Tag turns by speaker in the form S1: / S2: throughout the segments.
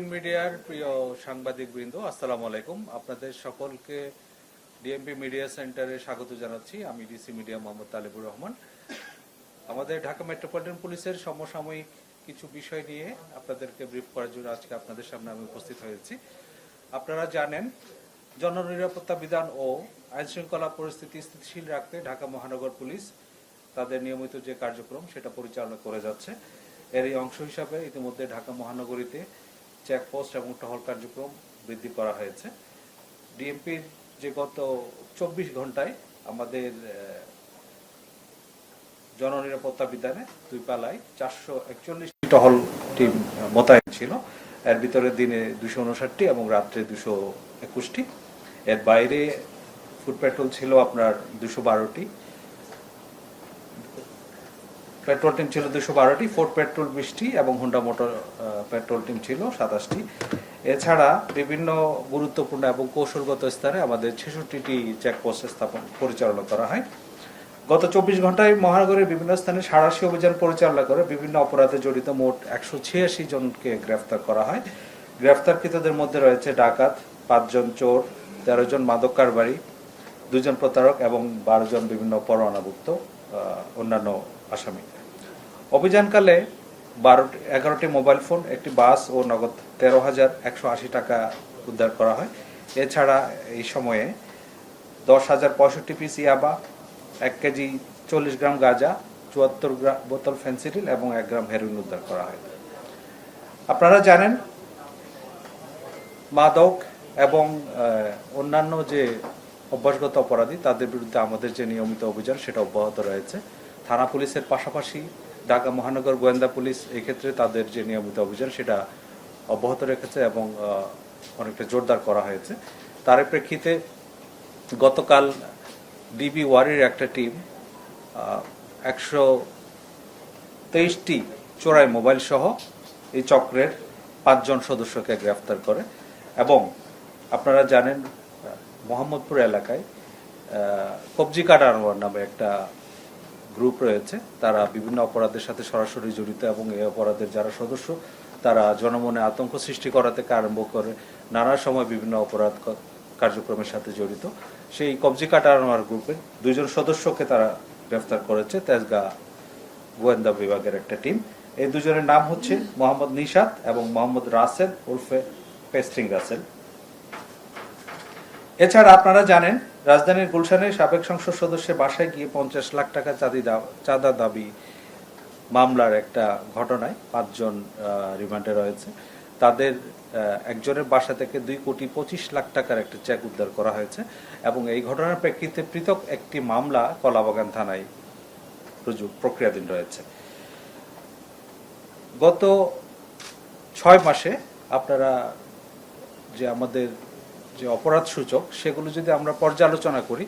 S1: মিডিয়ার প্রিয় সাংবাদিকবৃন্দ, আসসালামু আলাইকুম। আপনাদের সকলকে ডিএমপি মিডিয়া সেন্টারে স্বাগত জানাচ্ছি। আমি ডিসি মিডিয়া মোহাম্মদ তালেবুর রহমান। আমাদের ঢাকা মেট্রোপলিটন পুলিশের সমসাময়িক কিছু বিষয় নিয়ে আপনাদেরকে ব্রিফ করার জন্য আজকে আপনাদের সামনে আমি উপস্থিত হয়েছি। আপনারা জানেন, জননিরাপত্তা বিধান ও আইন শৃঙ্খলা পরিস্থিতি স্থিতিশীল রাখতে ঢাকা মহানগর পুলিশ তাদের নিয়মিত যে কার্যক্রম সেটা পরিচালনা করে যাচ্ছে। এরই অংশ হিসাবে ইতিমধ্যে ঢাকা মহানগরীতে চেকপোস্ট এবং টহল কার্যক্রম বৃদ্ধি করা হয়েছে। ডিএমপির যে গত 24 ঘন্টায় আমাদের জননিরাপত্তা বিধানে দুই পালায় 441টি টহল টিম মোতায়েন ছিল। এর ভিতরে দিনে 259টি এবং রাত্রে 221টি। এর বাইরে ফুড পেট্রোল ছিল আপনার 212টি, পেট্রোল টিম ছিল 212টি, ফোর্ড পেট্রোল 20টি এবং হোন্ডা মোটর পেট্রোল টিম ছিল 27টি। এছাড়া বিভিন্ন গুরুত্বপূর্ণ এবং কৌশলগত স্থানে আমাদের 66টি চেকপোস্ট স্থাপন পরিচালনা করা হয়। গত 24 ঘন্টায় মহানগরের বিভিন্ন স্থানে সাঁড়াশি অভিযান পরিচালনা করে বিভিন্ন অপরাধে জড়িত মোট 186 জনকে গ্রেফতার করা হয়। গ্রেফতারকৃতদের মধ্যে রয়েছে ডাকাত, 5 জন চোর, 13 জন মাদক কারবারি, 2 জন প্রতারক এবং 12 জন বিভিন্ন পরোয়ানাভুক্ত অন্যান্য আসামি। অভিযানকালে 11টি মোবাইল ফোন, একটি বাস ও নগদ 13,180 টাকা উদ্ধার করা হয়। এছাড়া এই সময়ে 10,065 পিস ইয়াবা, 1 কেজি 40 গ্রাম গাঁজা, 74 বোতল ফেন্সিডিল এবং 1 গ্রাম হেরোইন উদ্ধার করা হয়। আপনারা জানেন, মাদক এবং অন্যান্য যে অভ্যাসগত অপরাধী তাদের বিরুদ্ধে আমাদের যে নিয়মিত অভিযান সেটা অব্যাহত রয়েছে। থানা পুলিশের পাশাপাশি ঢাকা মহানগর গোয়েন্দা পুলিশ এক্ষেত্রে তাদের যে নিয়মিত অভিযান সেটা অব্যাহত রেখেছে এবং অনেকটা জোরদার করা হয়েছে। তার প্রেক্ষিতে গতকাল ডিবি ওয়ারির একটা টিম 123টি চোরাই মোবাইল সহ এই চক্রের 5 জন সদস্যকে গ্রেফতার করে। এবং আপনারা জানেন, মোহাম্মদপুর এলাকায় কবজি কাটা আনোয়ার নামে একটা গ্রুপ রয়েছে। তারা বিভিন্ন অপরাধের সাথে সরাসরি জড়িত এবং এই অপরাধের যারা সদস্য তারা জনমনে আতঙ্ক সৃষ্টি করা থেকে আরম্ভ করে নানা সময় বিভিন্ন অপরাধ কার্যক্রমের সাথে জড়িত। সেই কবজি কাটা আনোয়ার গ্রুপের 2 জন সদস্যকে তারা গ্রেফতার করেছে তেজগাঁ গোয়েন্দা বিভাগের একটা টিম। এই 2 জনের নাম হচ্ছে মোহাম্মদ নিশাত এবং মোহাম্মদ রাসেল ওরফে পেস্ট্রিং রাসেল। এছাড়া আপনারা জানেন, রাজধানীর গুলশানের সাবেক সংসদ সদস্যের বাসায় গিয়ে 50 লাখ টাকা চাঁদা দাবি মামলার একটা ঘটনায় 5 জন রিমান্ডে রয়েছে। তাদের একজনের বাসা থেকে 2,25,00,000 টাকার একটা চেক উদ্ধার করা হয়েছে এবং এই ঘটনার প্রেক্ষিতে পৃথক একটি মামলা কলাবাগান থানায় প্রক্রিয়াধীন রয়েছে। গত 6 মাসে আপনারা যে আমাদের যে অপরাধ সূচক সেগুলো যদি আমরা পর্যালোচনা করি,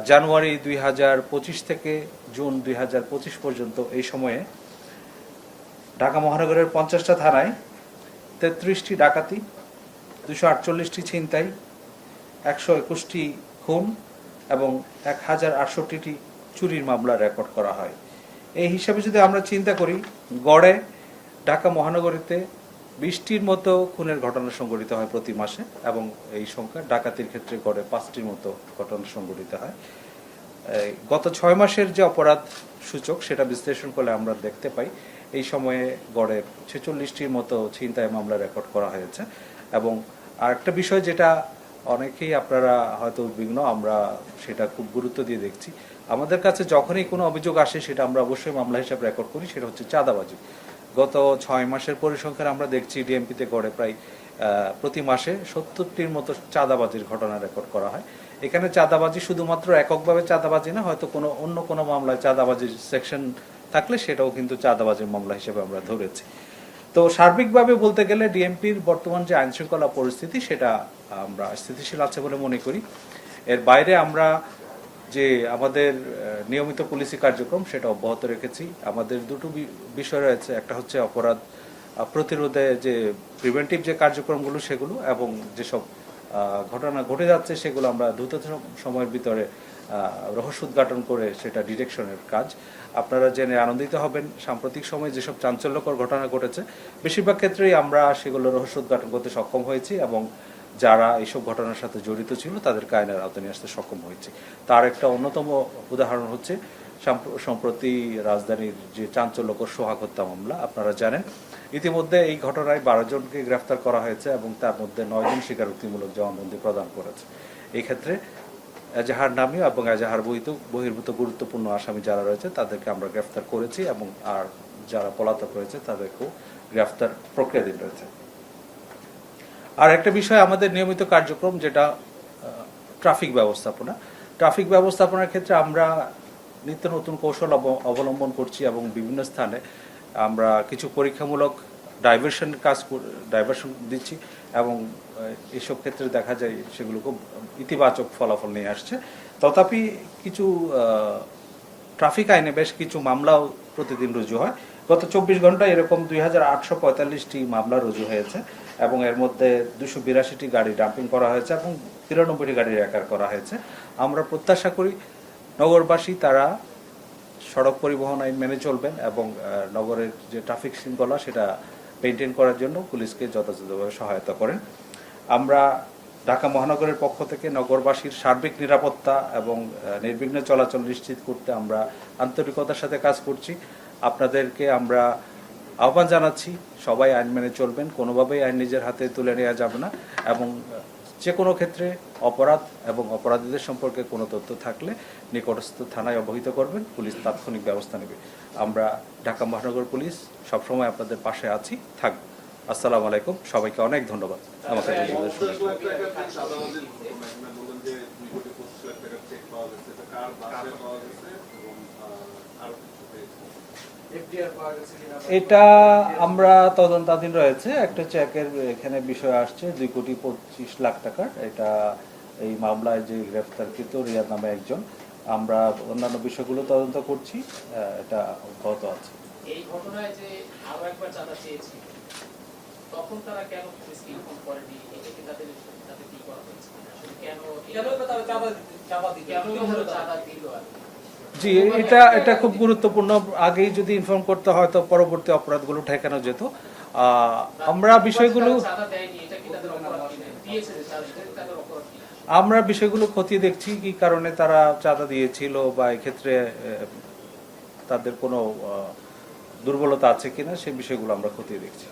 S1: জানুয়ারি 2025 থেকে জুন 2025 পর্যন্ত এই সময়ে ঢাকা মহানগরের 50টা থানায় 33টি ডাকাতি, 248টি ছিনতাই, 121টি খুন এবং 1,068টি চুরির মামলা রেকর্ড করা হয়। এই হিসাবে যদি আমরা চিন্তা করি, গড়ে ঢাকা মহানগরীতে 20টির মতো খুনের ঘটনা সংঘটিত হয় প্রতি মাসে এবং এই সংখ্যা ডাকাতির ক্ষেত্রে গড়ে 5টির মতো ঘটনা সংঘটিত হয়। গত 6 মাসের যে অপরাধ সূচক সেটা বিশ্লেষণ করলে আমরা দেখতে পাই এই সময়ে গড়ে 46টির মতো ছিনতাই মামলা রেকর্ড করা হয়েছে। এবং আরেকটা বিষয় যেটা অনেকেই আপনারা হয়তো উদ্বিগ্ন, আমরা সেটা খুব গুরুত্ব দিয়ে দেখছি। আমাদের কাছে যখনই কোনো অভিযোগ আসে সেটা আমরা অবশ্যই মামলা হিসাবে রেকর্ড করি, সেটা হচ্ছে চাঁদাবাজি। গত 6 মাসের পরিসংখ্যান আমরা দেখছি ডিএমপিতে গড়ে প্রায় প্রতি মাসে 70টির মতো চাঁদাবাজির ঘটনা রেকর্ড করা হয়। এখানে চাঁদাবাজি শুধুমাত্র এককভাবে চাঁদাবাজি না, হয়তো অন্য কোনো মামলায় চাঁদাবাজির সেকশন থাকলে সেটাও কিন্তু চাঁদাবাজির মামলা হিসেবে আমরা ধরেছি। তো সার্বিকভাবে বলতে গেলে ডিএমপির বর্তমান যে আইন শৃঙ্খলা পরিস্থিতি সেটা আমরা স্থিতিশীল আছে বলে মনে করি। এর বাইরে আমরা যে আমাদের নিয়মিত পুলিশি কার্যক্রম সেটা অব্যাহত রেখেছি। আমাদের দুটো বিষয় রয়েছে, একটা হচ্ছে অপরাধ প্রতিরোধে যে প্রিভেন্টিভ যে কার্যক্রমগুলো সেগুলো, এবং যেসব ঘটনা ঘটে যাচ্ছে সেগুলো আমরা দ্রুত সময়ের ভিতরে রহস্য উদ্ঘাটন করে সেটা ডিটেকশনের কাজ। আপনারা জেনে আনন্দিত হবেন, সাম্প্রতিক সময়ে যেসব চাঞ্চল্যকর ঘটনা ঘটেছে বেশিরভাগ ক্ষেত্রেই আমরা সেগুলো রহস্য উদ্ঘাটন করতে সক্ষম হয়েছি এবং যারা এইসব ঘটনার সাথে জড়িত ছিল তাদেরকে আইনের আওতায় নিয়ে আসতে সক্ষম হয়েছে। তার একটা অন্যতম উদাহরণ হচ্ছে সম্প্রতি রাজধানীর যে চাঞ্চল্যকর সোহাগ হত্যা মামলা। আপনারা জানেন ইতিমধ্যে এই ঘটনায় 12 জনকে গ্রেফতার করা হয়েছে এবং তার মধ্যে 9 জন স্বীকারোক্তিমূলক জবানবন্দি প্রদান করেছে। এই ক্ষেত্রে এজাহার নামীয় এবং এজাহার বহির্ভূত গুরুত্বপূর্ণ আসামি যারা রয়েছে তাদেরকে আমরা গ্রেফতার করেছি এবং আর যারা পলাতক রয়েছে তাদেরকেও গ্রেফতার প্রক্রিয়াধীন রয়েছে। আর একটা বিষয় আমাদের নিয়মিত কার্যক্রম যেটা ট্রাফিক ব্যবস্থাপনা। ট্রাফিক ব্যবস্থাপনার ক্ষেত্রে আমরা নিত্য নতুন কৌশল অবলম্বন করছি এবং বিভিন্ন স্থানে আমরা কিছু পরীক্ষামূলক ডাইভারশন দিচ্ছি এবং এসব ক্ষেত্রে দেখা যায় সেগুলো খুব ইতিবাচক ফলাফল নিয়ে আসছে। তথাপি কিছু ট্রাফিক আইনে বেশ কিছু মামলাও প্রতিদিন রুজু হয়। গত 24 ঘন্টায় এরকম 2845টি মামলা রুজু হয়েছে এবং এর মধ্যে 282টি গাড়ি ডাম্পিং করা হয়েছে এবং 93টি গাড়ি রেকার করা হয়েছে। আমরা প্রত্যাশা করি নগরবাসী তারা সড়ক পরিবহন আইন মেনে চলবেন এবং নগরের যে ট্রাফিক শৃঙ্খলা সেটা মেনটেন করার জন্য পুলিশকে যথাযথভাবে সহায়তা করেন। আমরা ঢাকা মহানগরের পক্ষ থেকে নগরবাসীর সার্বিক নিরাপত্তা এবং নির্বিঘ্ন চলাচল নিশ্চিত করতে আমরা আন্তরিকতার সাথে কাজ করছি। আপনাদেরকে আমরা আহ্বান জানাচ্ছি সবাই আইন মেনে চলবেন, কোনোভাবেই আইন নিজের হাতে তুলে নেওয়া যাবে না এবং যে কোনো ক্ষেত্রে অপরাধ এবং অপরাধীদের সম্পর্কে কোনো তথ্য থাকলে নিকটস্থ থানায় অবহিত করবেন, পুলিশ তাৎক্ষণিক ব্যবস্থা নেবে। আমরা ঢাকা মহানগর পুলিশ সবসময় আপনাদের পাশে আছি, থাকব। আসসালামু আলাইকুম, সবাইকে অনেক ধন্যবাদ আমাকে এটা আমরা তদন্তাধীন রয়েছে। একটা চেকের এখানে বিষয় আসছে 2,25,00,000 টাকার। এটা এই মামলায় যে গ্রেফতারকৃত রিয়াদ নামে একজন। আমরা অন্যান্য বিষয়গুলো তদন্ত করছি, এটা অব্যাহত আছে।
S2: এই ঘটনায় যে আরো একবার চাঁদা চেয়েছিল তখন তারা কেন পুলিশকে ইনফর্ম করেনি? এটা কি তাদের সাথে কি করা হয়েছে? আসলে কেন তারা চাঁদা দিল?
S1: জি, এটা খুব গুরুত্বপূর্ণ। আগেই যদি ইনফর্ম করতে হয় তো পরবর্তী অপরাধগুলো ঠেকানো যেত। আমরা বিষয়গুলো খতিয়ে দেখছি কি কারণে তারা চাঁদা দিয়েছিল বা এক্ষেত্রে তাদের কোনো দুর্বলতা আছে কিনা সেই বিষয়গুলো আমরা খতিয়ে দেখছি।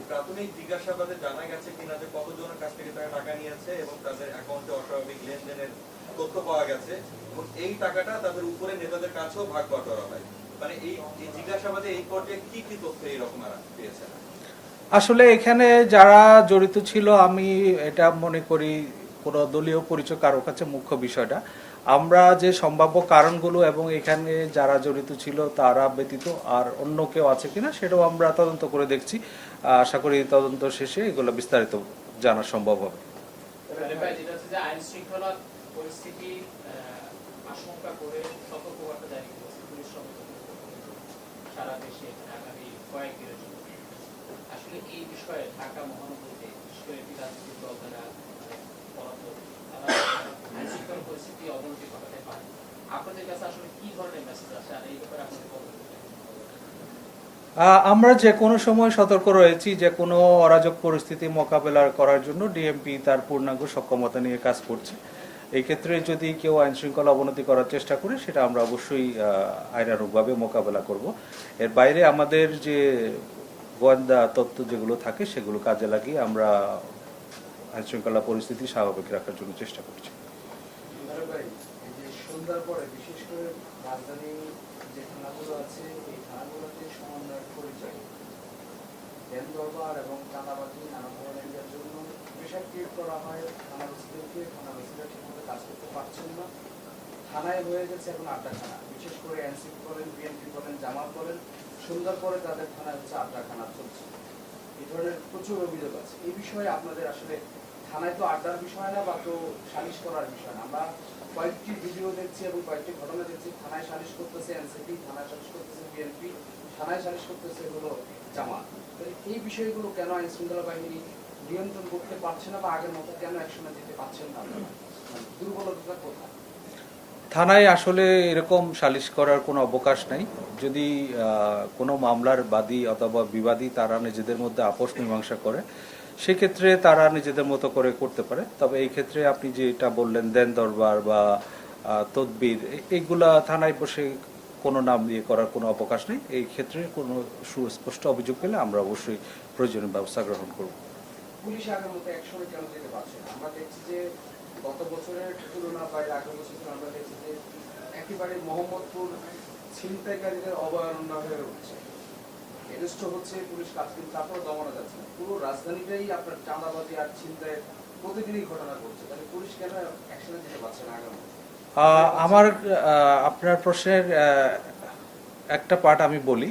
S3: প্রাথমিক জিজ্ঞাসাবাদে জানা গেছে কিনা যে কতজনের কাছ থেকে তারা টাকা নিয়েছে এবং তাদের অ্যাকাউন্টে অস্বাভাবিক লেনদেনের তথ্য পাওয়া গেছে এবং এই টাকাটা তাদের উপরে নেতাদের কাছেও ভাগ বটোয়ারা হয়। মানে এই জিজ্ঞাসাবাদে এই পর্যায়ে কি কি তথ্য এরকম পেয়েছেন?
S1: আসলে এখানে যারা জড়িত ছিল আমি এটা মনে করি কোনো দলীয় পরিচয় কারোর কাছে মুখ্য বিষয়টা। আমরা যে সম্ভাব্য কারণগুলো এবং এখানে যারা জড়িত ছিল তারা ব্যতীত আর অন্য কেউ আছে কিনা সেটাও আমরা তদন্ত করে দেখছি। আশা করি তদন্ত শেষে এগুলো বিস্তারিত জানা সম্ভব হবে।
S2: এই বিষয়ে ঢাকা মহানগরীতে রাজনৈতিক দল দ্বারা পরিস্থিতি অবনতি ঘটাতে পারে, আপনাদের কাছে আসলে কি ধরনের মেসেজ আছে আর এই ব্যাপারে আপনাদের
S1: আমরা যে কোনো সময় সতর্ক রয়েছি যে কোনো অরাজক পরিস্থিতি মোকাবেলা করার জন্য ডিএমপি তার পূর্ণাঙ্গ সক্ষমতা নিয়ে কাজ করছে। এই ক্ষেত্রে যদি কেউ আইন শৃঙ্খলা অবনতি করার চেষ্টা করে সেটা আমরা অবশ্যই আইনানুগভাবে মোকাবেলা করব। এর বাইরে আমাদের যে গোয়েন্দা তথ্য যেগুলো থাকে সেগুলো কাজে লাগিয়ে আমরা আইন শৃঙ্খলা পরিস্থিতি স্বাভাবিক রাখার জন্য চেষ্টা করছি।
S4: সন্ধ্যার পরে বিশেষ করে রাজধানী যে থানাগুলো আছে এই থানাগুলোতে সমন্বয়ের পরিচয় দেন দরবার এবং চাঁদাবাজি নানা ধরনের জন্য প্রেশার ক্রিয়েট করা হয় থানার ওসিদেরকে। থানার ওসিরা ঠিকমতো কাজ করতে পারছেন না, থানায় হয়ে গেছে এখন আড্ডাখানা। বিশেষ করে এনসিপি বলেন, বিএনপি বলেন, জামাত বলেন, সন্ধ্যার পরে তাদের থানায় হচ্ছে আড্ডাখানা চলছে। এই ধরনের প্রচুর অভিযোগ আছে। এই বিষয়ে আপনাদের আসলে থানায় তো আড্ডার বিষয় না বা তো সালিশ করার বিষয় না। আমরা কয়েকটি ভিডিও দেখছি এবং কয়েকটি ঘটনা দেখছি, থানায় সালিশ করতেছে এনসিপি, থানায় সালিশ করতেছে বিএনপি, থানায় সালিশ করতেছে হলো জামাত। এই বিষয়গুলো কেন আইন শৃঙ্খলা বাহিনী নিয়ন্ত্রণ করতে পারছে না বা আগের মতো কেন অ্যাকশনে যেতে পারছেন না আপনারা? মানে দুর্বলতা কোথায়?
S1: থানায় আসলে এরকম সালিশ করার কোনো অবকাশ নাই। যদি কোনো মামলার বাদী অথবা বিবাদী তারা নিজেদের মধ্যে আপোষ মীমাংসা করে, সেক্ষেত্রে তারা নিজেদের মতো করে করতে পারে। তবে এই ক্ষেত্রে আপনি যেটা বললেন দেন দরবার বা তদবির, এইগুলা থানায় বসে কোনো নাম দিয়ে করার কোনো অবকাশ নেই। এই ক্ষেত্রে কোনো সুস্পষ্ট অভিযোগ পেলে আমরা অবশ্যই প্রয়োজনীয় ব্যবস্থা গ্রহণ করব।
S4: পুলিশ আগের মতো অ্যাকশনে কেন যেতে পারছে না? আমরা দেখছি যে গত বছরের তুলনা বা এর আগের বছর তুলনা আমরা দেখছি যে একেবারে মোহাম্মদপুর ছিনতাইকারীদের অভয়ারণ্য হয়ে উঠছে, এরেস্ট হচ্ছে পুলিশ কাজ, কিন্তু তারপরে দমানো যাচ্ছে না। পুরো রাজধানীটাই আপনার চাঁদাবাজি আর ছিনতাইয়ের প্রতিদিনই ঘটনা ঘটছে, তাহলে পুলিশ কেন অ্যাকশনে যেতে পারছে না আগের মতো?
S1: আমার আপনার প্রশ্নের একটা পার্ট আমি বলি।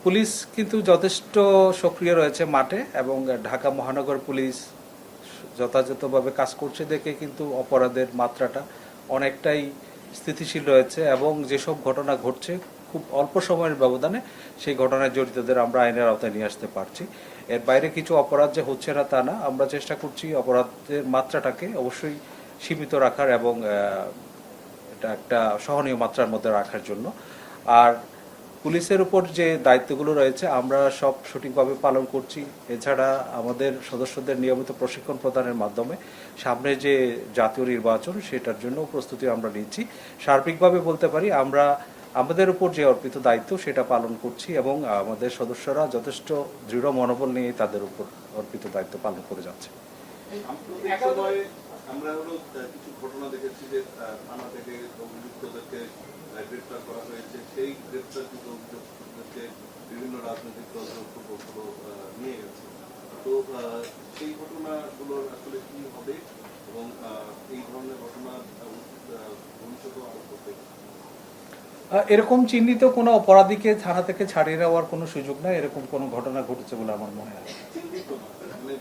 S1: পুলিশ কিন্তু যথেষ্ট সক্রিয় রয়েছে মাঠে, এবং ঢাকা মহানগর পুলিশ যথাযথভাবে কাজ করছে দেখে কিন্তু অপরাধের মাত্রাটা অনেকটাই স্থিতিশীল রয়েছে, এবং যেসব ঘটনা ঘটছে খুব অল্প সময়ের ব্যবধানে সেই ঘটনায় জড়িতদের আমরা আইনের আওতায় নিয়ে আসতে পারছি। এর বাইরে কিছু অপরাধ যে হচ্ছে না তা না, আমরা চেষ্টা করছি অপরাধের মাত্রাটাকে অবশ্যই সীমিত রাখার এবং এটা একটা সহনীয় মাত্রার মধ্যে রাখার জন্য। আর পুলিশের উপর যে দায়িত্বগুলো রয়েছে আমরা সব সঠিকভাবে পালন করছি। এছাড়া আমাদের সদস্যদের নিয়মিত প্রশিক্ষণ প্রদানের মাধ্যমে সামনে যে জাতীয় নির্বাচন সেটার জন্য প্রস্তুতি আমরা নিচ্ছি। সার্বিকভাবে বলতে পারি আমরা আমাদের উপর যে অর্পিত দায়িত্ব সেটা পালন করছি, এবং আমাদের সদস্যরা যথেষ্ট দৃঢ় মনোবল নিয়ে তাদের উপর অর্পিত দায়িত্ব পালন করে যাচ্ছে।
S3: সাম্প্রতিক সময়ে আমরা হলো কিছু ঘটনা দেখেছি যে থানা থেকে অভিযুক্তদেরকে গ্রেফতার করা হয়েছে। সেই গ্রেফতারকৃত অভিযুক্তদেরকে বিভিন্ন রাজনৈতিক দল নিয়ে গেছে। তো সেই ঘটনাগুলোর আসলে কি হবে, এবং এই ধরনের ঘটনা ভবিষ্যতেও আরো করতে
S1: এরকম চিহ্নিত কোনো অপরাধীকে থানা থেকে ছাড়িয়ে নেওয়ার কোনো সুযোগ নাই, এরকম কোনো ঘটনা ঘটেছে বলে আমার মনে হয়।
S3: চিন্তিত না, মানে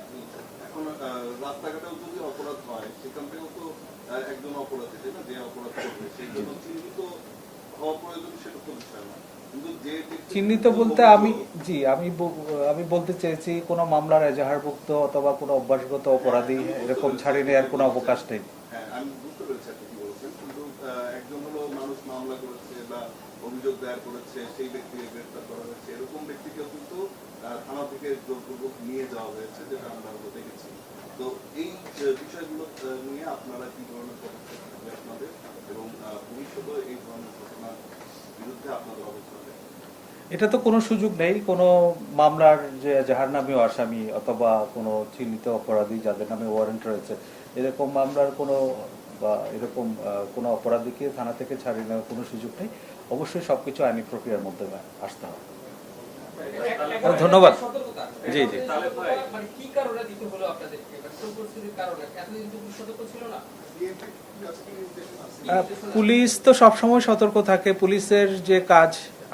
S3: এখন রাস্তাঘাটেও যদি অপরাধ হয় সেখান থেকেও তো একজন অপরাধী, তাই না, যে অপরাধ করবে সেই জন্য চিহ্নিত হওয়া প্রয়োজন, সেটা তো বিষয় না। কিন্তু যে
S1: চিহ্নিত বলতে আমি বলতে চেয়েছি কোনো মামলার এজাহারভুক্ত অথবা কোনো অভ্যাসগত অপরাধী এরকম ছাড়িয়ে নেওয়ার কোনো অবকাশ নেই।
S3: হ্যাঁ, আমি বুঝতে পেরেছি আপনি কি বলছেন, কিন্তু একজন হলো মানুষ মামলা করেছে বা অভিযোগ দায়ের করেছে, সেই ব্যক্তিকে গ্রেফতার করা হয়েছে, এরকম ব্যক্তিকেও কিন্তু থানা থেকে জোরপূর্বক নিয়ে যাওয়া হয়েছে, যেটা আমরা দেখেছি। তো এই বিষয়গুলো নিয়ে আপনারা কি ধরনের পদক্ষেপ থাকবে আপনাদের, এবং ভবিষ্যতে এই ধরনের ঘটনার বিরুদ্ধে আপনাদের অবস্থান?
S1: এটা তো কোনো সুযোগ নেই। কোনো মামলার যে যাহার নামে আসামি অথবা কোনো চিহ্নিত অপরাধী যাদের নামে ওয়ারেন্ট রয়েছে, এরকম মামলার কোনো বা এরকম কোনো অপরাধীকে থানা থেকে ছাড়িয়ে নেওয়ার কোনো সুযোগ নেই। অবশ্যই সবকিছু আইনি প্রক্রিয়ার মধ্যে আসতে হবে। ধন্যবাদ। জি জি।
S2: মানে কি কারণে দিতে হলো আপনাদেরকে? কোন পরিস্থিতির কারণে? এতদিন তো সতর্ক ছিল না?
S1: পুলিশ তো সবসময় সতর্ক থাকে। পুলিশের যে কাজ,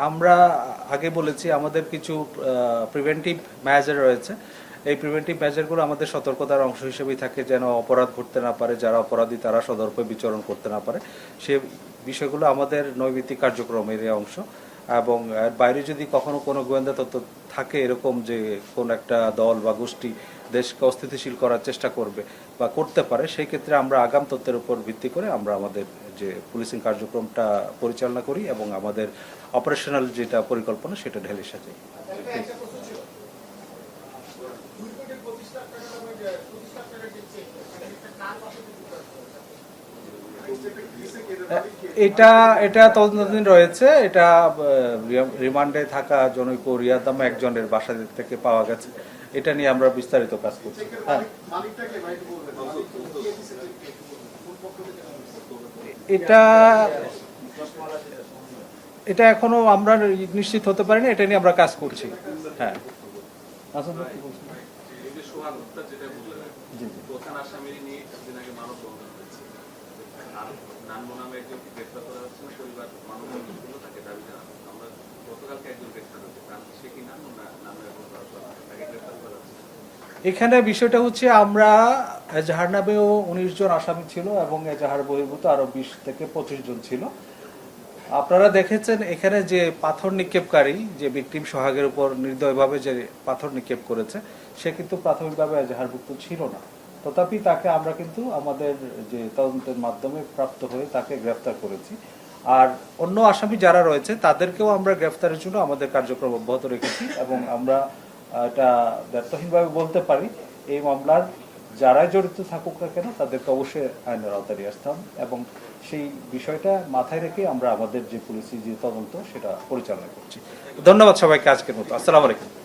S1: আমরা আগে বলেছি আমাদের কিছু প্রিভেন্টিভ মেজার রয়েছে। এই প্রিভেন্টিভ মেজারগুলো আমাদের সতর্কতার অংশ হিসেবেই থাকে, যেন অপরাধ ঘটতে না পারে, যারা অপরাধী তারা সদর্পে বিচরণ করতে না পারে। সে বিষয়গুলো আমাদের নৈমিত্তিক কার্যক্রমের অংশ। এবং এর বাইরে যদি কখনো কোনো গোয়েন্দা তথ্য থাকে এরকম যে কোন একটা দল বা গোষ্ঠী দেশকে অস্থিতিশীল করার চেষ্টা করবে বা করতে পারে, সেই ক্ষেত্রে আমরা আগাম তথ্যের উপর ভিত্তি করে আমরা আমাদের যে পুলিশিং কার্যক্রমটা পরিচালনা করি এবং আমাদের অপারেশনাল যেটা পরিকল্পনা সেটা ঢেলে সাজাই। এটা তদন্তাধীন রয়েছে। এটা রিমান্ডে থাকা জনৈক রিয়াদ নামে একজনের বাসা থেকে পাওয়া গেছে। এটা নিয়ে আমরা বিস্তারিত কাজ করছি। হ্যাঁ, এটা এখনো আমরা নিশ্চিত হতে পারিনি, এটা নিয়ে আমরা কাজ করছি। হ্যাঁ,
S3: প্রধান আসামি নিয়ে কিছুদিন আগে মানববন্ধন হয়েছে, আর নানমো নামে একজনকে গ্রেফতার করা হচ্ছে না, পরিবার মানববন্ধন ছিল, তাকে দাবি জানানো। আমরা গতকালকে একজন গ্রেফতার হয়েছে, কারণ সে কি নাম নামের তাকে গ্রেফতার করা হচ্ছে।
S1: এখানে বিষয়টা হচ্ছে আমরা এজাহার নামেও 19 জন আসামি ছিল এবং এজাহার বহির্ভূত আরো 20 থেকে 25 জন ছিল। আপনারা দেখেছেন এখানে যে পাথর নিক্ষেপকারী যে ভিকটিম সোহাগের উপর নির্দয়ভাবে যে পাথর নিক্ষেপ করেছে সে কিন্তু প্রাথমিকভাবে এজাহারভুক্ত ছিল না, তথাপি তাকে আমরা কিন্তু আমাদের যে তদন্তের মাধ্যমে প্রাপ্ত হয়ে তাকে গ্রেফতার করেছি। আর অন্য আসামি যারা রয়েছে তাদেরকেও আমরা গ্রেফতারের জন্য আমাদের কার্যক্রম অব্যাহত রেখেছি এবং আমরা এটা ব্যর্থহীনভাবে বলতে পারি এই মামলার যারাই জড়িত থাকুক না কেন তাদেরকে অবশ্যই আইনের আওতায় নিয়ে আসতে হবে এবং সেই বিষয়টা মাথায় রেখে আমরা আমাদের যে পুলিশি যে তদন্ত সেটা পরিচালনা করছি। ধন্যবাদ সবাইকে আজকের মতো। আসসালামু আলাইকুম।